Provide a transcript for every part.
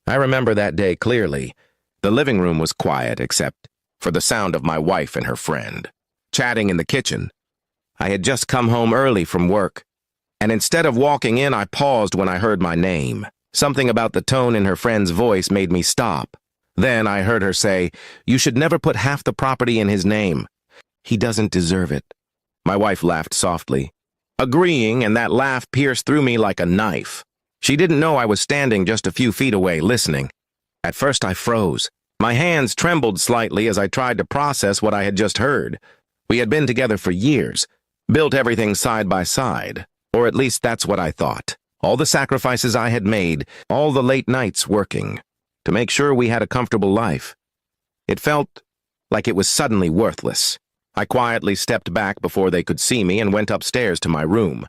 I remember that day clearly. The living room was quiet except for the sound of my wife and her friend chatting in the kitchen. I had just come home early from work, and instead of walking in, I paused when I heard my name. Something about the tone in her friend's voice made me stop. Then I heard her say, "You should never put half the property in his name. He doesn't deserve it." My wife laughed softly, agreeing, and that laugh pierced through me like a knife. She didn't know I was standing just a few feet away, listening. At first I froze. My hands trembled slightly as I tried to process what I had just heard. We had been together for years, built everything side by side, or at least that's what I thought. All the sacrifices I had made, all the late nights working, to make sure we had a comfortable life. It felt like it was suddenly worthless. I quietly stepped back before they could see me and went upstairs to my room.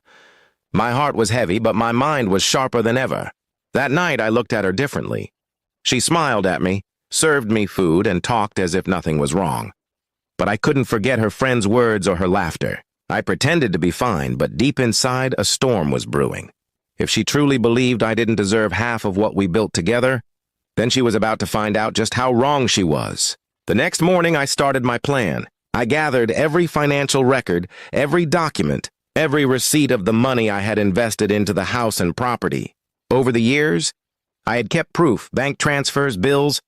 My heart was heavy, but my mind was sharper than ever. That night I looked at her differently. She smiled at me, served me food, and talked as if nothing was wrong. But I couldn't forget her friend's words or her laughter. I pretended to be fine, but deep inside a storm was brewing. If she truly believed I didn't deserve half of what we built together, then she was about to find out just how wrong she was. The next morning I started my plan. I gathered every financial record, every document, every receipt of the money I had invested into the house and property. Over the years, I had kept proof, bank transfers, bills,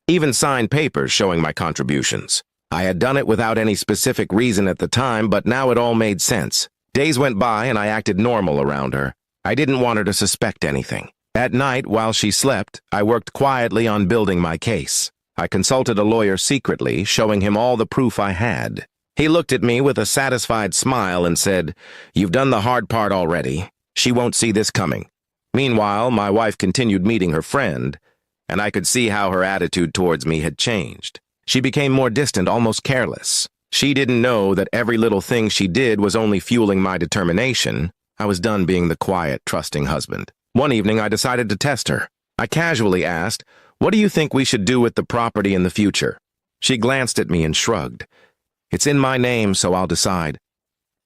even signed papers showing my contributions. I had done it without any specific reason at the time, but now it all made sense. Days went by and I acted normal around her. I didn't want her to suspect anything. At night, while she slept, I worked quietly on building my case. I consulted a lawyer secretly, showing him all the proof I had. He looked at me with a satisfied smile and said, "You've done the hard part already. She won't see this coming." Meanwhile, my wife continued meeting her friend, and I could see how her attitude towards me had changed. She became more distant, almost careless. She didn't know that every little thing she did was only fueling my determination. I was done being the quiet, trusting husband. One evening, I decided to test her. I casually asked, "What do you think we should do with the property in the future?" She glanced at me and shrugged. "It's in my name, so I'll decide."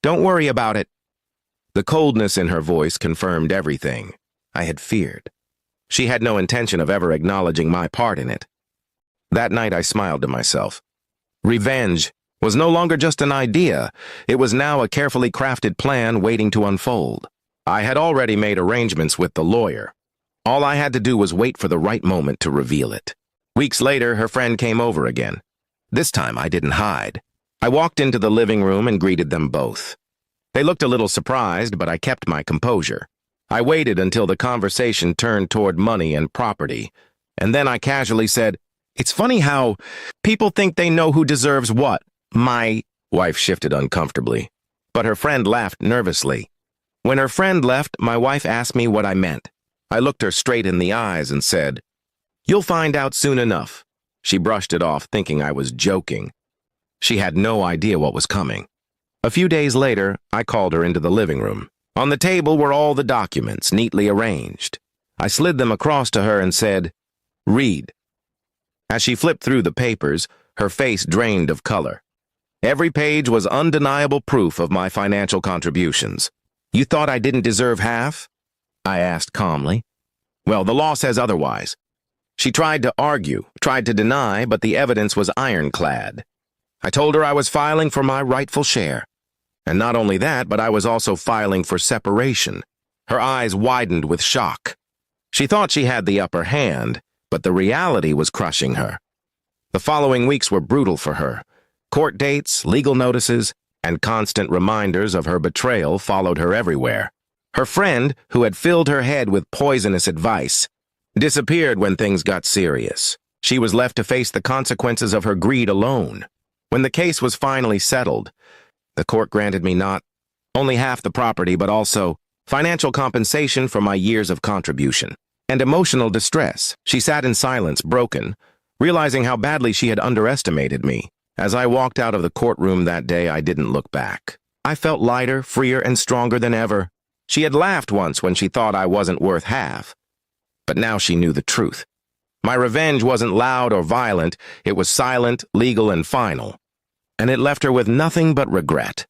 "Don't worry about it." The coldness in her voice confirmed everything I had feared. She had no intention of ever acknowledging my part in it. That night I smiled to myself. Revenge was no longer just an idea. It was now a carefully crafted plan waiting to unfold. I had already made arrangements with the lawyer. All I had to do was wait for the right moment to reveal it. Weeks later, her friend came over again. This time I didn't hide. I walked into the living room and greeted them both. They looked a little surprised, but I kept my composure. I waited until the conversation turned toward money and property, and then I casually said, "It's funny how people think they know who deserves what." My wife shifted uncomfortably, but her friend laughed nervously. When her friend left, my wife asked me what I meant. I looked her straight in the eyes and said, "You'll find out soon enough." She brushed it off, thinking I was joking. She had no idea what was coming. A few days later, I called her into the living room. On the table were all the documents, neatly arranged. I slid them across to her and said, "Read." As she flipped through the papers, her face drained of color. Every page was undeniable proof of my financial contributions. "You thought I didn't deserve half?" I asked calmly. "Well, the law says otherwise." She tried to argue, tried to deny, but the evidence was ironclad. I told her I was filing for my rightful share. And not only that, but I was also filing for separation. Her eyes widened with shock. She thought she had the upper hand, but the reality was crushing her. The following weeks were brutal for her. Court dates, legal notices, and constant reminders of her betrayal followed her everywhere. Her friend, who had filled her head with poisonous advice, disappeared when things got serious. She was left to face the consequences of her greed alone. When the case was finally settled, the court granted me not only half the property, but also financial compensation for my years of contribution and emotional distress. She sat in silence, broken, realizing how badly she had underestimated me. As I walked out of the courtroom that day, I didn't look back. I felt lighter, freer, and stronger than ever. She had laughed once when she thought I wasn't worth half. But now she knew the truth. My revenge wasn't loud or violent. It was silent, legal, and final. And it left her with nothing but regret.